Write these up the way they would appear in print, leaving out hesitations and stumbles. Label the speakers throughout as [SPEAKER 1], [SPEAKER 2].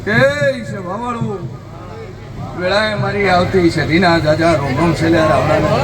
[SPEAKER 1] એ સભાવાળું વેળાએ મારી આવતી સદીના જાજા રોમ છેલ્યા રાવણા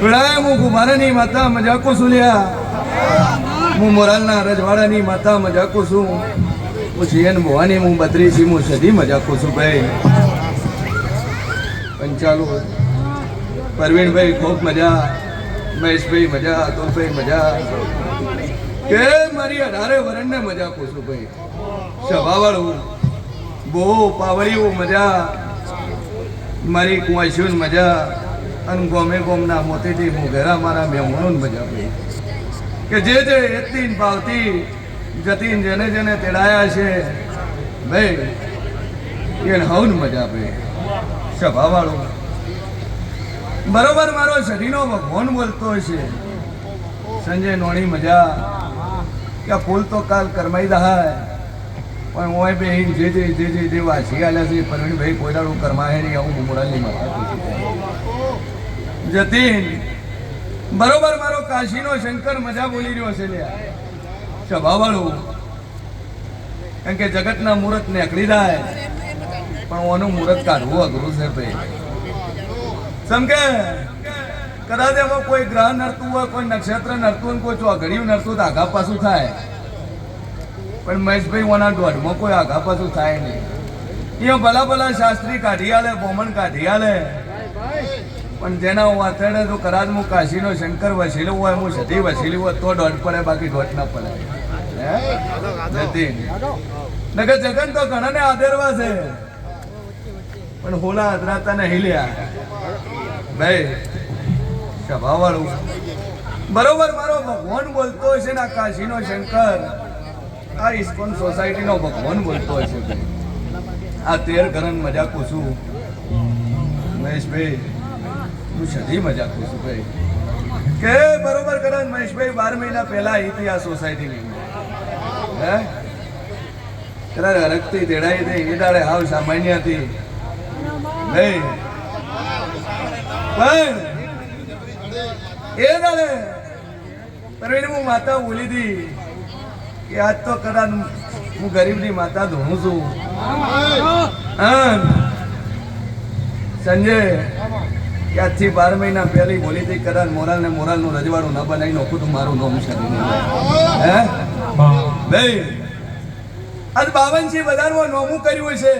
[SPEAKER 1] વેળાએ હું કુમારની માતા મજાકો સુલ્યા હું મોરાલના રજવાડાની માતા મજાકો છું હું જીએન ભવાની હું બદ્રીસી હું સદી મજાકો છું ભાઈ પંચાલુ પરવીનભાઈ ખૂબ મજા મહેશભાઈ મજા અતુલભાઈ મજા કે મારી 18 વરણને મજા પૂછું ભાઈ સભાવાળું બહુ પાવળીઓ મજા મારી કુંવાસીઓ મજા અને ગોમે ગોમના મોતીથી હું ઘરા મારા મહેમાનો મજા ભાઈ કે જે એતી ભાવતી જતીન જેને જેને તેડાયા છે ભાઈ એને હવન મજા ભાઈ સભાવાળું બરોબર મારો સદીનો ભગવાન બોલતો છે સંજય નોણી મજા કે ફૂલ તો કાલ કરમાઈ દહાય પણ ઓય બે જે વાસી આલ્યા છે પરવીનભાઈ કોઈડાળું કરમાય નહીં આવું મોરાલની માતા જતીન બરોબર મારો કાશીનો શંકર મજા બોલી રહ્યો છે લ્યા સભાવાળું કારણ કે જગતના મુહૂર્ત નીકળી જાય પણ ઓનું મુહૂર્ત કાઢવું અઘરું છે ભાઈ સમકે કદાચ એમાં કોઈ ગ્રહ નડતું હોય કોઈ નક્ષત્ર નડતું હોય કોઈ ચોઘડિયું નડતું તો આઘા પાછું થાય પણ મહેશભાઈ ઓના દોઢમાં કોઈ આઘા પાછું થાય નહીં અહીંયા ભલા ભલા શાસ્ત્રી કાઢી આલે બોમણ કાઢી આલે પણ જેના વાતડે તો કદાચ હું કાશીનો શંકર વસીલો હોય હું સધી વસીલી હોય તો દોઢ પડે બાકી દોઢ ના પડે જતી નગર જગન તો ઘણાને આદરવા છે પણ હોલા અધરાતા નહીં લ્યા ભાઈ સભાવાળું બરોબર મારો ભગવાન બોલતો હશે ને કાશીનો શંકર આ ઇસ્કોન સોસાયટીનો ભગવાન બોલતો હશે આ 13 કરણ મજા પૂછું મહેશભાઈ હું સધી મજા પૂછું ભાઈ કે બરોબર કરણ મહેશભાઈ 12 મહિના પહેલા આવી આ સોસાયટીની હે ત્યારે હરકતી તેડાઈ હતી એ દાડે હાવ સામાન્ય હતી ભાઈ પણ એ દાડે પરવીને હું માતા બોલી હતી કે આજ તો કદાચ હું ગરીબની માતા ધોણું છું સંજય કે આજથી 12 મહિના પહેલી બોલી હતી કદાચ મોરાલનું રજવાડું ન બનાવી નાખું તો મારું નામ છે હે ભાઈ આજ 52 બધાનું નોમું કર્યું છે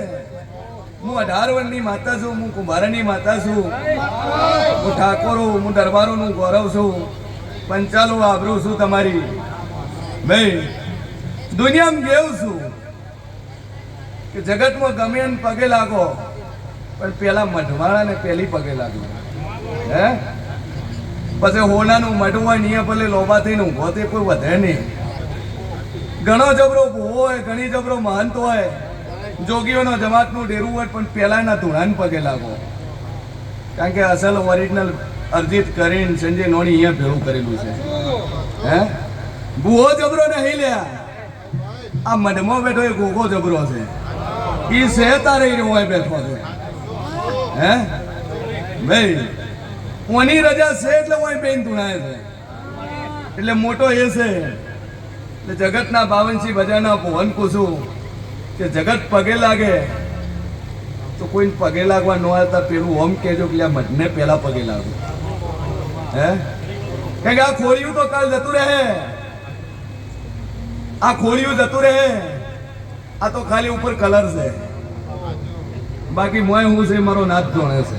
[SPEAKER 1] હું 18 વર્ષની માતા છું હું કુંભારની માતા છું હું ઠાકોરો હું દરબારોનું ગૌરવ છું પંચાલો આબરૂ છું તમારી ભાઈ દુનિયામાં કેવું છું કે જગતમાં ગમે એને પગે લાગો પણ પેલા મઢવાળાને પહેલી પગે લાગો હે પછી હોનાનું મઢ હોય ને ભલે લોબા થઈને ઊભો તે કોઈ વધે નહીં ઘણો જબરો ભૂવો હોય ઘણી જબરો મહંત હોય જોગીઓનો જમાતનું ડેરું હોય પણ પેલાના ધૂળાને પગે લાગો કારણ કે અસલ ઓરિજિનલ અર્જિત કરીને સંજય નોણી અહીંયા ભેળું કરેલું છે હે ભૂવો જબરો નહીં લ્યા આ મઢમાં બેઠો એ ગોગો જબરો છે એ સહેતા રહી રહ્યો હોય બેઠો છે હે ભાઈ કોની રજા છે એટલે હોય બેન ધૂણાય છે એટલે મોટો એ છે એટલે જગતના 52 બજારના ભવન પૂછું કે જગત પગે લાગે તો કોઈને પગે લાગવા ન આવતા પેલું ઓમ કહેજો કે મઢને પહેલા પગે લાગો હે કારણ કે આ ખોળિયું તો કાલ જતું રહે આ ખોળિયું જતું રહે આ તો ખાલી ઉપર કલર છે બાકી મોય હું છે મારો નાથ જોણે છે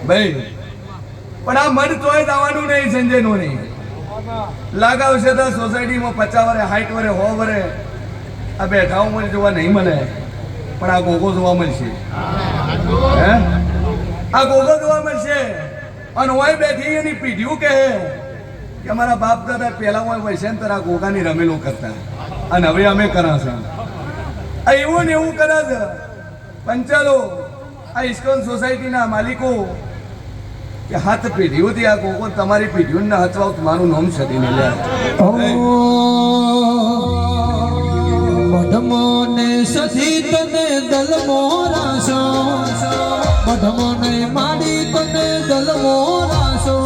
[SPEAKER 1] ભાઈ પણ આ મઢ તોય જવાનું નહીં સંજય નો નહીં લાગાવશે તો સોસાયટીમાં 50 વરે 60 વરે 100 વરે આ બેઠાઓ મને જોવા નહીં મળે પણ આ ગોગો જોવા મળશે હે આ ગોગો જોવા મળશે અને ઓય બેઠી એની પીઢીઓ કહે કે અમારા બાપ દાદા પહેલા ઓય વૈસેન્તર આ ગોગાની રમેલું કરતા અને હવે અમે કરા છે આ એવું ને એવું કરે છે પંચાલો આ ઇસ્કોન સોસાયટીના માલિકો કે હાથ પીઢીઓથી આ ગોગો તમારી પીઢીઓને હચવાવ તમારું નામ સદીને લે
[SPEAKER 2] મઢમોને સધી તને દલમો રાસો મઢમોને માડી તને દલમો રાસો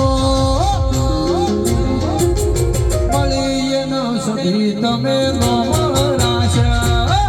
[SPEAKER 2] મળી ન સધી તમે રાશા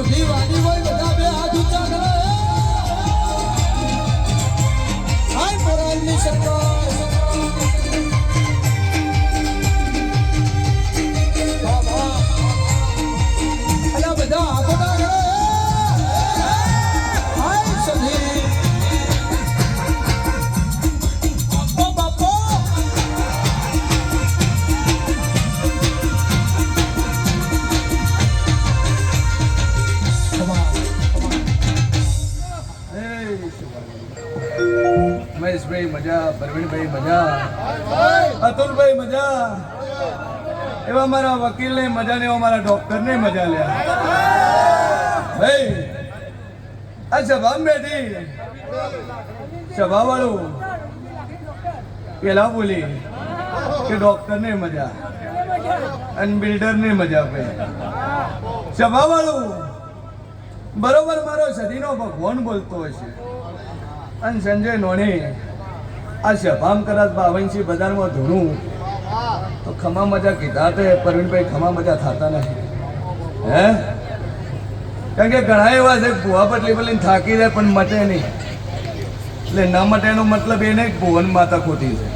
[SPEAKER 2] સધી વાડી હોય બધા બે હાથ ઊંચા કરો હાય મોરાલની સરકાર અલા બધા હાથો ના કરો હાય સધી બાપો
[SPEAKER 1] મહેશભાઈ મજા, પ્રવીણભાઈ મજા, અતુલભાઈ મજા, એવા મારા વકીલને મજા ને એવા મારા ડોક્ટરને મજા લ્યા. ભાઈ આ સભામાં બેઠી સભા વાળું પેલા બોલી કે ડોક્ટરને મજા અને બિલ્ડરને મજા આપે. સભા વાળું બરોબર મારો સદીનો ભગવાન બોલતો હશે અને સંજય નોણી આ સભામ કદાચ બાવનસી બજારમાં ધૂણું તો ખમા મજા કીધા તે પ્રવીણભાઈ ખમા મજા થતા નથી. હે કારણ કે ઘણા એવા છે ભુવા પટલી પટલીને થાકી જાય પણ મટે નહીં. એટલે ન મટે એનો મતલબ એ નહીં ભુવન માતા ખોટી છે.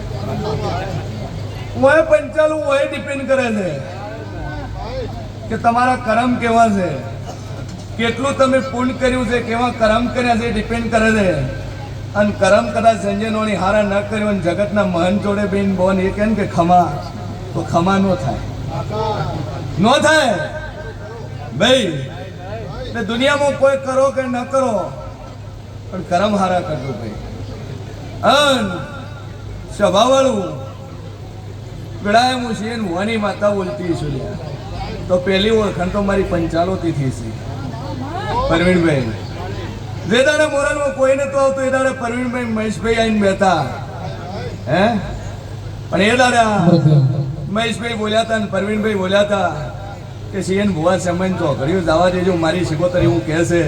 [SPEAKER 1] હું પંચાલું હોય ડિપેન્ડ કરે છે કે તમારા કર્મ કેવા છે, કેટલું તમે પુણ્ય કર્યું છે, કેવા કર્મ કર્યા છે ડિપેન્ડ કરે છે. અને કરમ કદાચ સંજય નોણી હારા ન કર્યો અને જગતના મહન જોડે બેન બોન એ કહે કે ખમા તો ખમા નો થાય ભાઈ. એટલે દુનિયામાં કોઈ કરો કે ન કરો પણ કરમ હારા કરજો ભાઈ. અન સભાવાળું ગળાએ હું છીએ હોવાની માતા બોલતી છું તો પહેલી ઓળખાણ તો મારી પંચાલોથી થઈ છે પ્રવીણભાઈ. જે દાડે મોરલમાં કોઈ નતું આવતું એ દાડે પ્રવીણભાઈ મહેશભાઈ આવીને બેઠા. હે પણ એ દાડે મહેશભાઈ બોલ્યા હતા અને પ્રવીણભાઈ બોલ્યા હતા કે સીએન ભુવા સમય ચોઘડીઓ જવા દેજો મારી શિકોતરી હું કહે છે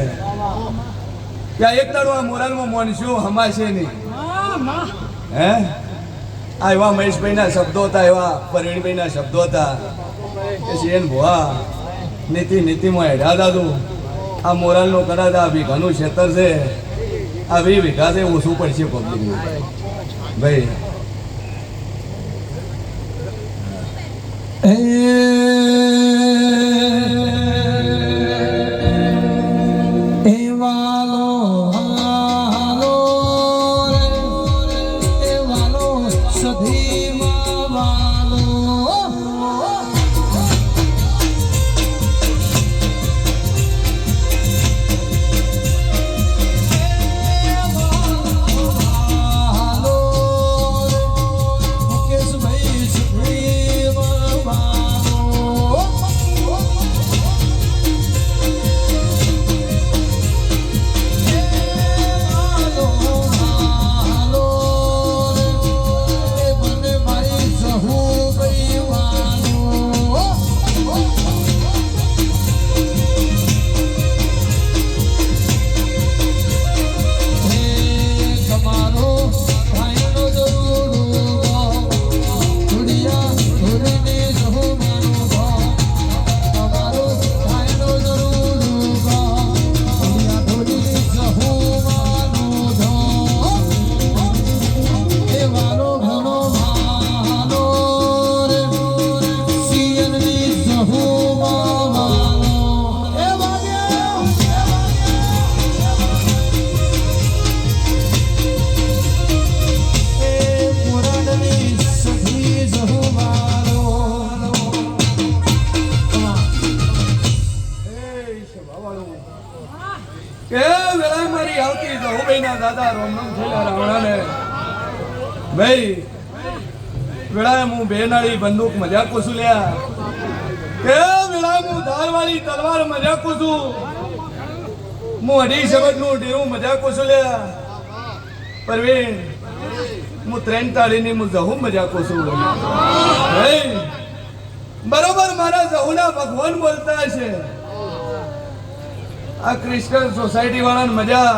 [SPEAKER 1] ત્યાં એક દાડો આ મોરલમાં મોનશું હમાશે નહીં. હે આ એવા મહેશભાઈના શબ્દો હતા, એવા પ્રવીણભાઈના શબ્દો હતા કે સીએન ભુવા નીતિમાં હેડા દાદુ આ મોરાલનો કદાચ આ વીઘાનું ક્ષેત્ર છે, આ 20 વીઘા છે ઓછું પડશે પબ્લિકનું ભાઈ. દાદા રોમ રોમ થયેલા રાવણાને ભાઈ વેળાએ હું બેનાળી બંદૂક મજાક છું લ્યા કે વેળાએ હું ધારવાળી તલવાર મજાક છું, હું 2.5 શબદનું ઢેરું મજાક છું લ્યા પરવીન હું 3 તાળીની હું જહું મજાક છું ભાઈ. બરોબર મારા જહુના ભગવાન બોલતા છે. આ ક્રિસ્ટલ સોસાયટી વાળાને મજા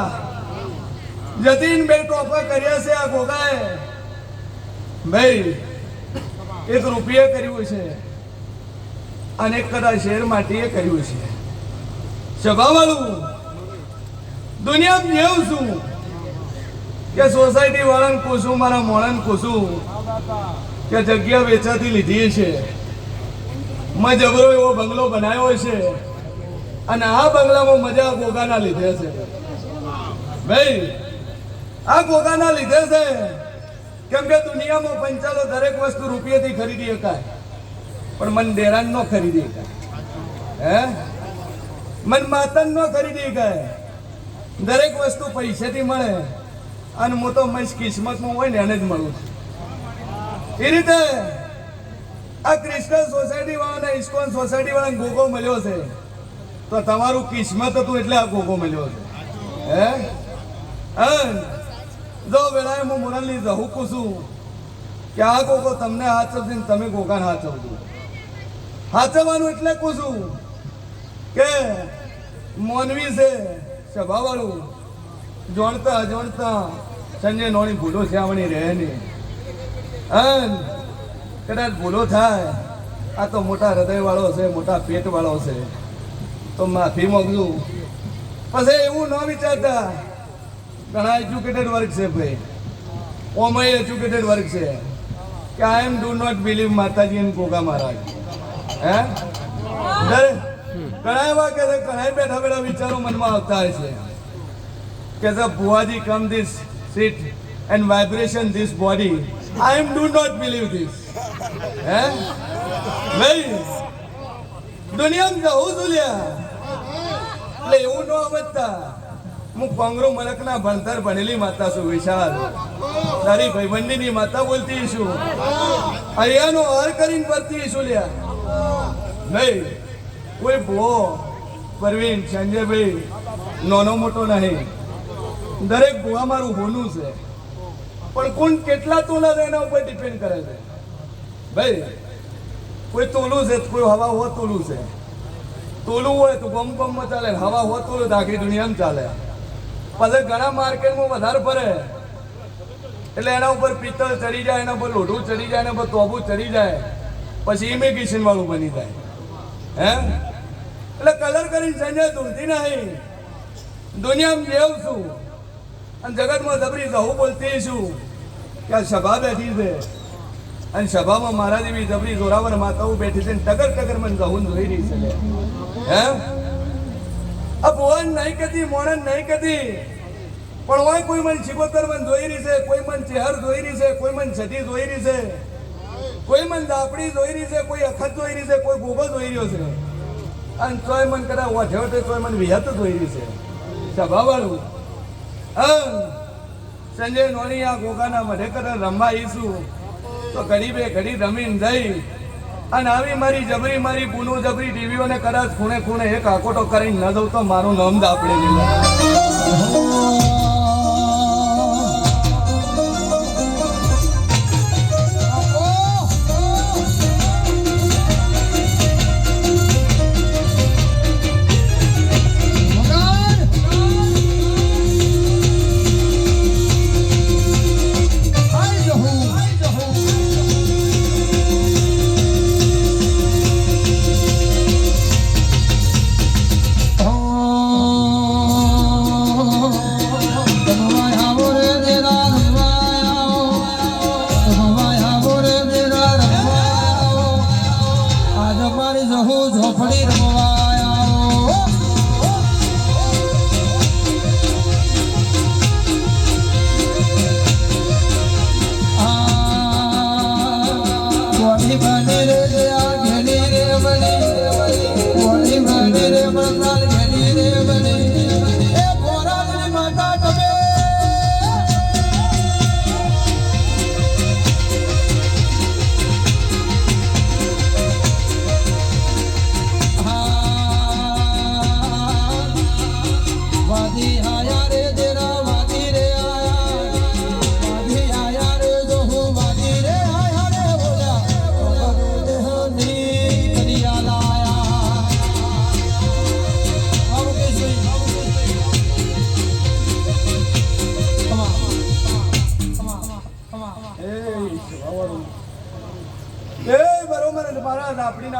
[SPEAKER 1] જતીન 2 ટોપા કર્યા છે આ ગોગાએ ભાઈ. 1 રૂપિયે કર્યું છે અને કદાચ શેર માટીએ કર્યું છે. સભાવાળું દુનિયામાં જેવું છું કે સોસાયટી વાળાને પૂછું, મારા મોણાને પૂછું કે જગ્યા વેચાતી લીધી છે, મેં જબરો એવો બંગલો બનાવ્યો છે અને આ બંગલામાં મજા ગોગાના લીધે છે. ભાઈ આ ગોગાના લીધે છે કેમ કે દુનિયામાં પંચાલો દરેક વસ્તુ રૂપિયાથી ખરીદી શકાય, પણ મન ડેરાન નો ખરીદી શકાય, હે મન માતન નો ખરીદી શકાય. દરેક વસ્તુ પૈસાથી મળે અને હું તો મસ્ત કિસ્મતમાં હોય ને એને જ મળું છું. એ રીતે આ ક્રિસ્ટલ સોસાયટી વાળાને, ઇસ્કોન સોસાયટી વાળાને ગોગો મળ્યો છે તો તમારું કિસ્મત હતું એટલે આ ગોગો મળ્યો છે, હે જો વેળાએ હું મોરલની જહું પૂછું કે આ ગોગો તમને હાચવશે ને તમે ગોગાને હાચવજો. હાચવવાનું એટલે પૂછું કે મોનવી છે સભાવાળું, જોણતા અજોણતા સંજય નોની ભૂલો છે આવણી રહે નહીં. કદાચ ભૂલો થાય, આ તો મોટા હૃદય વાળો છે, મોટા પેટ વાળો છે, તો માફી માંગુ. પછી એવું ન વિચારતા, ઘણા એજ્યુકેટેડ વર્ગ છે ભાઈ, ઓમય એજ્યુકેટેડ વર્ગ છે કે આઈ એમ ડુ નોટ બિલીવ માતાજી એમ ગોગા મહારાજ. હે ઘણા એવા કે ઘણા બેઠા બેઠા વિચારો મનમાં આવતા હોય છે કે the Buaji come this sit and vibration this body. I am do not believe this. હે ભાઈ દુનિયામાં જવું છું લ્યા, એટલે એવું ન સમજતા. હું કોંગરો મલકના ભણતર ભણેલી માતા છું વિશાલ, તારી ભાઈબંધીની માતા બોલતી છું, અહીંયાનો હર કરીને ભરતી છું લ્યા. ભાઈ કોઈ ભો પરવીન સંજયભાઈ નાનો મોટો નહીં, દરેક ભૂવા મારું હોનું છે, પણ કોણ કેટલા તોલા છે એના ઉપર ડિપેન્ડ કરે છે. ભાઈ કોઈ તોલું છે, કોઈ હવા હો તોલું છે. તોલું હોય તો ગમ ગમમાં ચાલે, હવા હો તોલું તો આખી દુનિયામાં ચાલે. પછી ઘણા માર્કેટમાં વધારે ફરે એટલે એના ઉપર પિત્તળ ચડી જાય, એના પર લોઢું ચડી જાય, એના પર તોબું ચડી જાય, પછી ઇમિગ્રેશન વાળું બની જાય. હે એટલે કલર કરીને સંજય ધૂળતી નહીં, દુનિયામાં જેવું છું અને જગતમાં જબરી જહું બોલતી છું કે આ સભા બેઠી છે અને સભામાં મારા જેવી જબરી જોરાવર માતાઓ બેઠી છે, ટગર ટગર મને જહું જોઈ રહી છે. હે આ ભુવન નહીં કહેતી, મોણન નહીં કહેતી, પણ હોય કોઈ મન શિકોતર મન જોઈ રહી છે, કોઈ મન ચેહર જોઈ રહી છે, કોઈ મન છઠી જોઈ રહી છે, કોઈ મન દાપડી જોઈ રહી છે, કોઈ અખત જોઈ રહી છે, કોઈ ગોગો જોઈ રહ્યો છે, અને તોય મન કદાચ ઓઠે તોય મન વિહત જોઈ રહી છે. સભાવાળું સંજય નોની આ ગોગાના મઢે કદાચ રમવા ઈશું તો ઘડી બે ઘડી રમીને જઈ અને આવી મારી જબરી, મારી પૂનો જબરી ટીવીઓને કદાચ ખૂણે ખૂણે એક આકોટો કરીને ન દઉં તો મારું નામ દાપડે નહીં.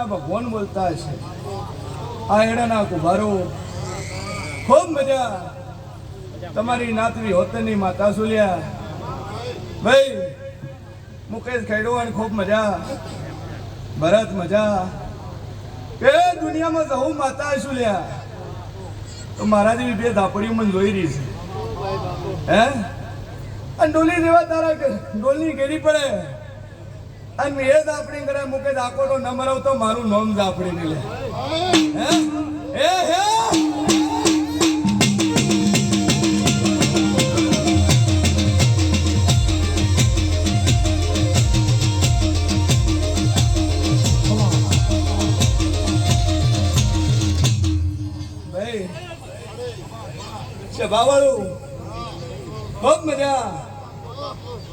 [SPEAKER 1] ભગવાન બોલતા હશે. આ એડાના કુભારો ખૂબ મજા તમારી નાતવી હોતની માતા સુલ્યા ભાઈ મુકેશ ખેડવાણ ખૂબ મજા ભરત મજા કે દુનિયામાં જવું માતા સુલ્યા તો મારા જેવી બે ધાપડીઓ મને જોઈ રહી છે હે અને ડોલી જેવા તારા ડોલની ઘેરી પડે અને મેં એ ધાપડી કરે મુકે આકોટો ન મરાવ તો મારું નામ ધાપડી ને લે હે હે ભાઈ સભાવાળું ખૂબ મજા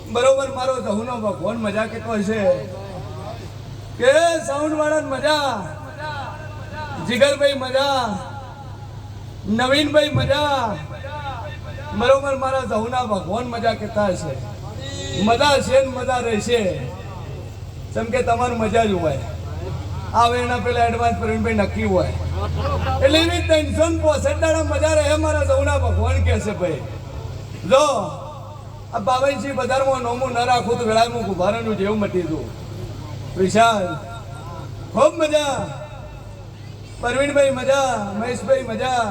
[SPEAKER 1] બરોબર મારો જહુનો ભગવાન મજા કેટલો હશે કે સાઉન્ડ વાળા મજા જીગરભાઈ મજા નવીનભાઈ મજા બરોબર મારા જહુના ભગવાન મજા કેટલા હશે મજા છે ને મજા રહેશે જેમ કે તમારું મજા જ હોય આવે એના પેલા એડવાન્સ પ્રવીણભાઈ નક્કી હોય એટલે એની 365 દાડા મજા રહે મારા જહુના ભગવાન કે છે ભાઈ જો આ બાબાજી બજારમાં નોમું ન રાખું તો વેળામાં ગુભારાનું જેવું મટી દઉં વિશાલ ખૂબ મજા પરવીણભાઈ મજા મહેશભાઈ મજા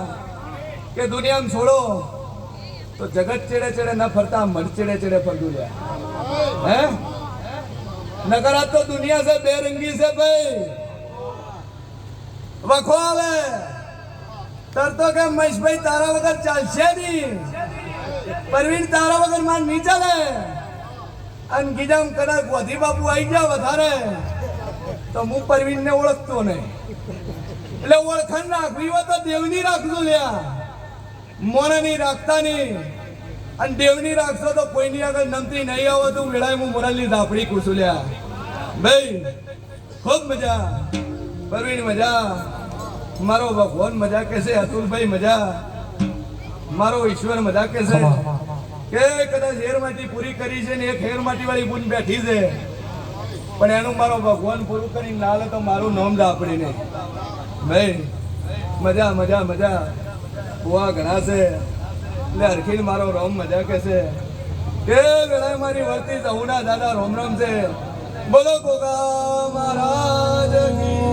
[SPEAKER 1] કે દુનિયામાં છોડો તો જગત ચેડે ચેડે ન ફરતા મન ચેડે ચેડે ફરતું લ્યા હે નકર આ તો દુનિયા છે બેરંગી છે ભાઈ વખો આવે તરતો કે મહેશભાઈ તારા વગર ચાલશે નહીં પરવીન તારા વગર માન નહીં ચાલે અને ગીજામ કદાચ વધી બાપુ આવી ગયા વધારે તો હું પરવીનને ઓળખતો નહીં એટલે ઓળખાણ રાખવી હોય તો દેવની રાખજો લ્યા મોને નહીં રાખતા નહીં અને દેવની રાખશો તો કોઈની આગળ નમતી નહીં આવો તો વેળાએ હું મોરલની ધાપડી કુશું લ્યા ભાઈ ખૂબ મજા પરવીન મજા મારો ભગવાન મજા કે છે અતુલભાઈ મજા મારો ઈશ્વર મજા કે છે કે કદાચ હેરમાટી પૂરી કરી છે ને એક હેરમાટી વાળી બુન બેઠી છે પણ એનું મારો ભગવાન પૂરું કરીને ના લે તો મારું નામ ધાપડી નહીં ભાઈ મજા મજા મજા કુવા ઘણા છે એટલે હરખીને મારો રોમ મજા કે છે કે વેળાએ મારી વર્તી જહુના દાદા રોમ રોમ છે બોલો ગોગા મહારાજ કી